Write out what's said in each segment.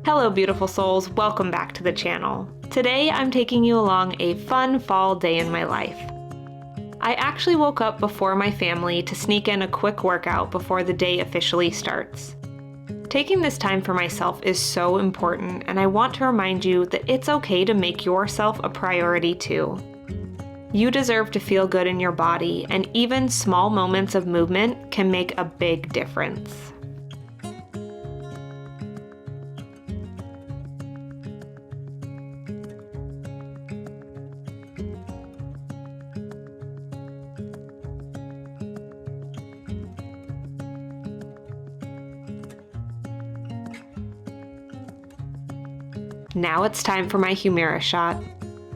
Hello beautiful souls, welcome back to the channel. Today I'm taking you along a fun fall day in my life. I actually woke up before my family to sneak in a quick workout before the day officially starts. Taking this time for myself is so important, and I want to remind you that it's okay to make yourself a priority too. You deserve to feel good in your body, and even small moments of movement can make a big difference. Now it's time for my Humira shot.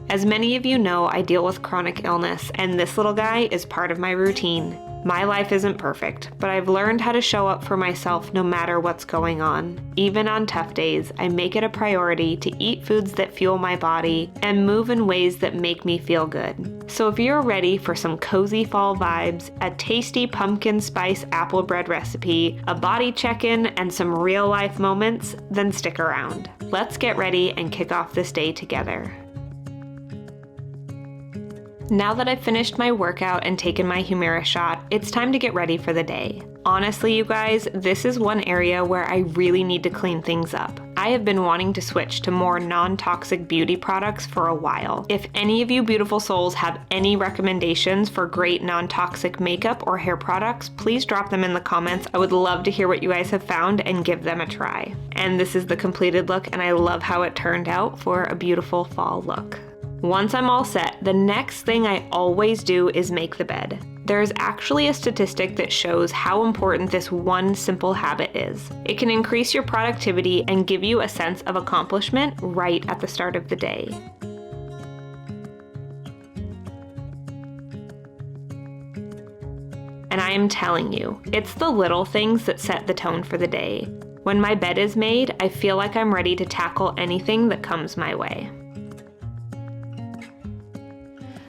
As many of you know, I deal with chronic illness, and this little guy is part of my routine. My life isn't perfect, but I've learned how to show up for myself no matter what's going on. Even on tough days, I make it a priority to eat foods that fuel my body and move in ways that make me feel good. So if you're ready for some cozy fall vibes, a tasty pumpkin spice apple bread recipe, a body check-in, and some real life moments, then stick around. Let's get ready and kick off this day together. Now that I've finished my workout and taken my Humira shot, it's time to get ready for the day. Honestly, you guys, this is one area where I really need to clean things up. I have been wanting to switch to more non-toxic beauty products for a while. If any of you beautiful souls have any recommendations for great non-toxic makeup or hair products, please drop them in the comments. I would love to hear what you guys have found and give them a try. And this is the completed look, and I love how it turned out for a beautiful fall look. Once I'm all set, the next thing I always do is make the bed. There's actually a statistic that shows how important this one simple habit is. It can increase your productivity and give you a sense of accomplishment right at the start of the day. And I am telling you, it's the little things that set the tone for the day. When my bed is made, I feel like I'm ready to tackle anything that comes my way.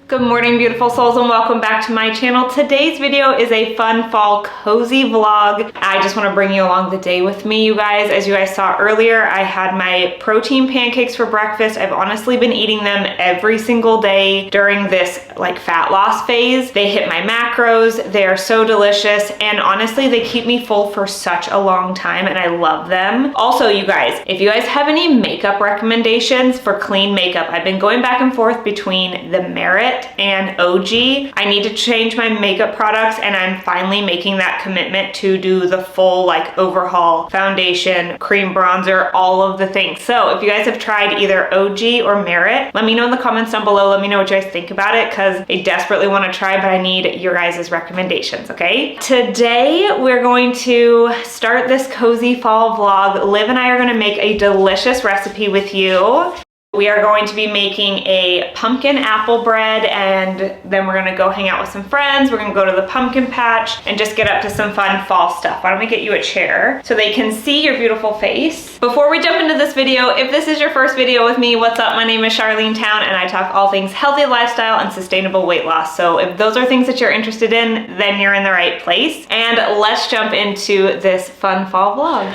Good morning, beautiful souls, and welcome back to my channel. Today's video is a fun fall cozy vlog. I just want to bring you along the day with me, you guys. As you guys saw earlier, I had my protein pancakes for breakfast. I've honestly been eating them every single day during this fat loss phase. They hit my macros. They are so delicious, and honestly, they keep me full for such a long time, and I love them. Also, you guys, if you guys have any makeup recommendations for clean makeup, I've been going back and forth between the Merit and OG. I need to change my makeup products, and I'm finally making that commitment to do the full overhaul, foundation, cream bronzer, all of the things. So if you guys have tried either OG or Merit, let me know in the comments down below. Let me know what you guys think about it, because I desperately want to try, but I need your guys' recommendations, okay? Today we're going to start this cozy fall vlog. Liv and I are going to make a delicious recipe with you. We are going to be making a pumpkin apple bread, and then we're gonna go hang out with some friends. We're gonna go to the pumpkin patch and just get up to some fun fall stuff. Why don't we get you a chair so they can see your beautiful face? Before we jump into this video, if this is your first video with me, what's up? My name is Charlene Town, and I talk all things healthy lifestyle and sustainable weight loss. So if those are things that you're interested in, then you're in the right place. And let's jump into this fun fall vlog.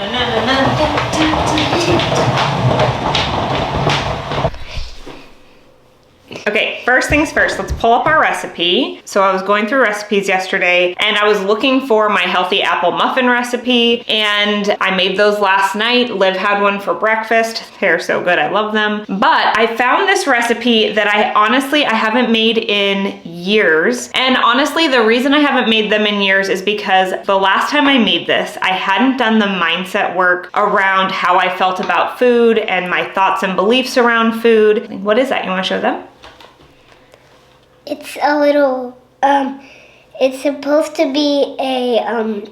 Okay, first things first, let's pull up our recipe. So I was going through recipes yesterday, and I was looking for my healthy apple muffin recipe, and I made those last night. Liv had one for breakfast. They're so good, I love them. But I found this recipe that I haven't made in years. And honestly, the reason I haven't made them in years is because the last time I made this, I hadn't done the mindset work around how I felt about food and my thoughts and beliefs around food. What is that? You wanna show them? It's a little, it's supposed to be a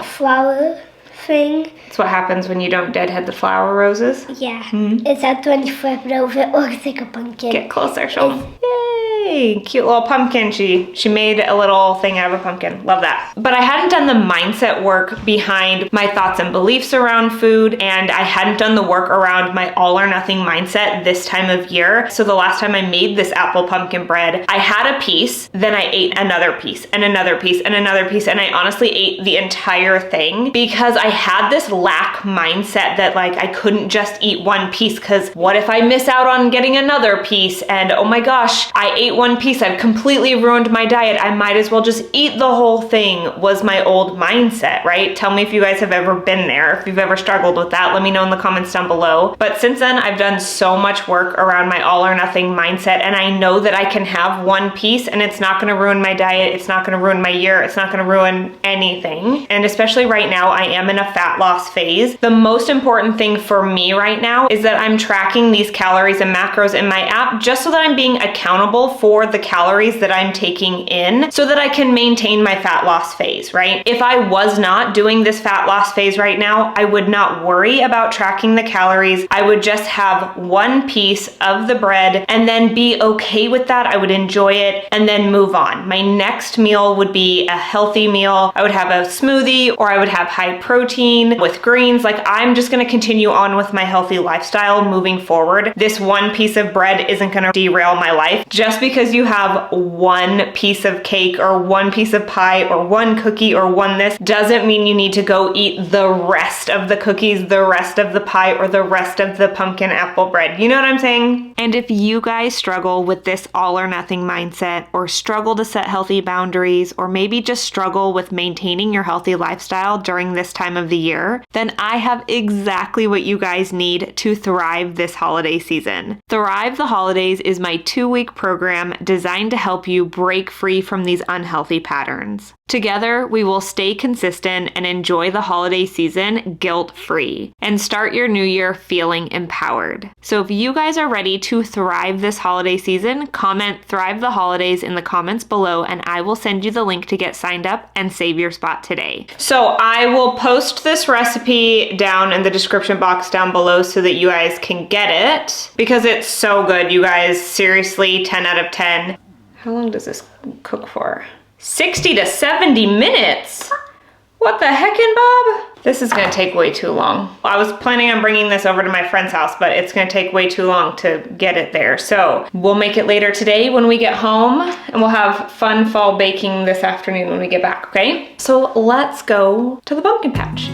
flower thing. That's what happens when you don't deadhead the flower roses? Yeah. Mm-hmm. It's that when you flip it over, it looks like a pumpkin. Get closer, show them. Yay! Yay, cute little pumpkin. She made a little thing out of a pumpkin. Love that. But I hadn't done the mindset work behind my thoughts and beliefs around food, and I hadn't done the work around my all or nothing mindset this time of year. So the last time I made this apple pumpkin bread, I had a piece, then I ate another piece and another piece and another piece, and I honestly ate the entire thing because I had this lack mindset that like I couldn't just eat one piece because what if I miss out on getting another piece, and oh my gosh, I ate one piece, I've completely ruined my diet, I might as well just eat the whole thing, was my old mindset, right? Tell me if you guys have ever been there, if you've ever struggled with that, let me know in the comments down below. But since then, I've done so much work around my all or nothing mindset, and I know that I can have one piece and it's not gonna ruin my diet, it's not gonna ruin my year, it's not gonna ruin anything. And especially right now, I am in a fat loss phase. The most important thing for me right now is that I'm tracking these calories and macros in my app just so that I'm being accountable for the calories that I'm taking in so that I can maintain my fat loss phase, right? If I was not doing this fat loss phase right now, I would not worry about tracking the calories. I would just have one piece of the bread and then be okay with that. I would enjoy it and then move on. My next meal would be a healthy meal. I would have a smoothie, or I would have high protein with greens. Like, I'm just gonna continue on with my healthy lifestyle moving forward. This one piece of bread isn't gonna derail my life. Just because you have one piece of cake or one piece of pie or one cookie or one this doesn't mean you need to go eat the rest of the cookies, the rest of the pie, or the rest of the pumpkin apple bread. You know what I'm saying? And if you guys struggle with this all or nothing mindset, or struggle to set healthy boundaries, or maybe just struggle with maintaining your healthy lifestyle during this time of the year, then I have exactly what you guys need to thrive this holiday season. Thrive the Holidays is my 2-week program designed to help you break free from these unhealthy patterns. Together, we will stay consistent and enjoy the holiday season guilt-free and start your new year feeling empowered. So if you guys are ready to thrive this holiday season, comment Thrive the Holidays in the comments below and I will send you the link to get signed up and save your spot today. So I will post this recipe down in the description box down below so that you guys can get it because it's so good, you guys. Seriously, 10 out of 10. How long does this cook for? 60 to 70 minutes. What the heckin', Bob? This is gonna take way too long. I was planning on bringing this over to my friend's house, but it's gonna take way too long to get it there. So we'll make it later today when we get home, and we'll have fun fall baking this afternoon when we get back, okay? So let's go to the pumpkin patch.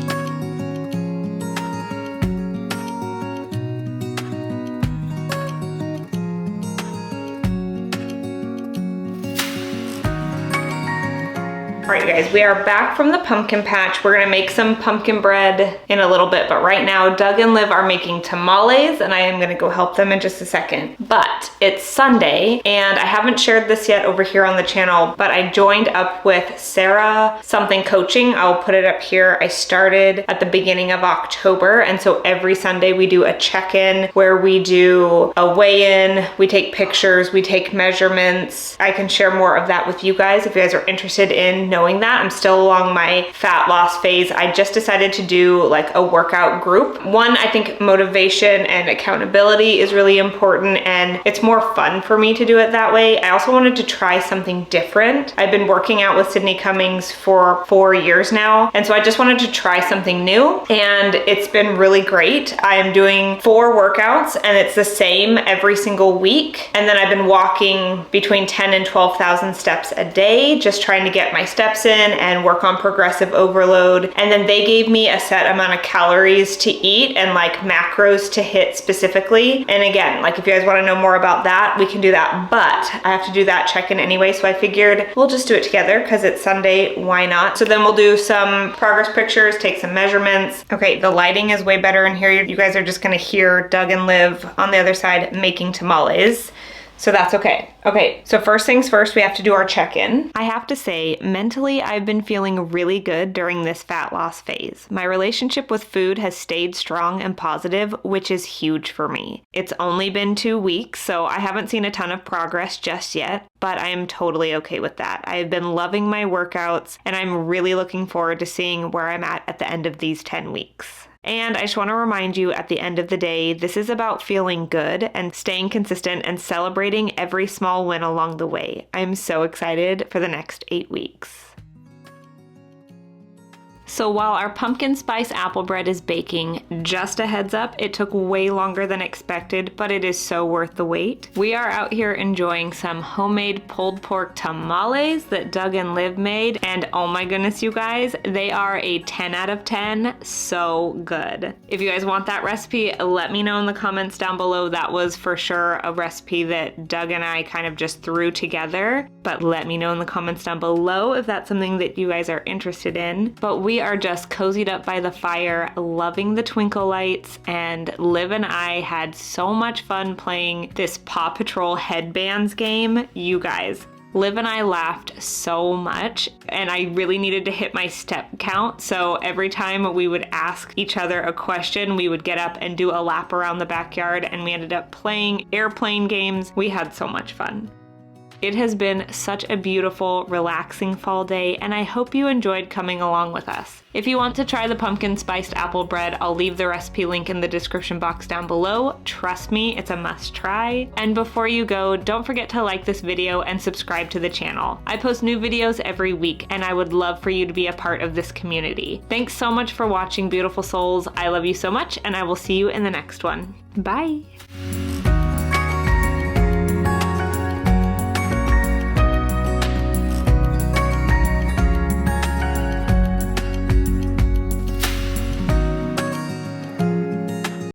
All right, you guys, we are back from the pumpkin patch. We're gonna make some pumpkin bread in a little bit, but right now Doug and Liv are making tamales and I am gonna go help them in just a second. But it's Sunday and I haven't shared this yet over here on the channel, but I joined up with Sarah something coaching. I'll put it up here. I started at the beginning of October, and so every Sunday we do a check-in where we do a weigh-in, we take pictures, we take measurements. I can share more of that with you guys if you guys are interested in knowing that. I'm still along my fat loss phase. I just decided to do like a workout group. One, I think motivation and accountability is really important and it's more fun for me to do it that way. I also wanted to try something different. I've been working out with Sydney Cummings for 4 years now, and so I just wanted to try something new and it's been really great. I am doing 4 workouts and it's the same every single week, and then I've been walking between 10 and 12,000 steps a day, just trying to get my steps in and work on progressive overload. And then they gave me a set amount of calories to eat and like macros to hit specifically. And again, like if you guys want to know more about that, we can do that, but I have to do that check-in anyway. So I figured we'll just do it together because it's Sunday, why not? So then we'll do some progress pictures, take some measurements. Okay, the lighting is way better in here. You guys are just gonna hear Doug and Liv on the other side making tamales. So that's okay. Okay, so first things first, we have to do our check-in. I have to say, mentally, I've been feeling really good during this fat loss phase. My relationship with food has stayed strong and positive, which is huge for me. It's only been 2 weeks, so I haven't seen a ton of progress just yet, but I am totally okay with that. I have been loving my workouts, and I'm really looking forward to seeing where I'm at the end of these 10 weeks. And I just want to remind you at the end of the day, this is about feeling good and staying consistent and celebrating every small win along the way. I'm so excited for the next 8 weeks. So while our pumpkin spice apple bread is baking, just a heads up, it took way longer than expected, but it is so worth the wait. We are out here enjoying some homemade pulled pork tamales that Doug and Liv made, and oh my goodness, you guys, they are a 10 out of 10, so good. If you guys want that recipe, let me know in the comments down below. That was for sure a recipe that Doug and I kind of just threw together, but let me know in the comments down below if that's something that you guys are interested in. But we are just cozied up by the fire, loving the twinkle lights, and Liv and I had so much fun playing this Paw Patrol headbands game. You guys, Liv and I laughed so much, and I really needed to hit my step count, so every time we would ask each other a question, we would get up and do a lap around the backyard, and we ended up playing airplane games. We had so much fun. It has been such a beautiful, relaxing fall day, and I hope you enjoyed coming along with us. If you want to try the pumpkin spiced apple bread, I'll leave the recipe link in the description box down below. Trust me, it's a must try. And before you go, don't forget to like this video and subscribe to the channel. I post new videos every week, and I would love for you to be a part of this community. Thanks so much for watching, beautiful souls. I love you so much, and I will see you in the next one. Bye!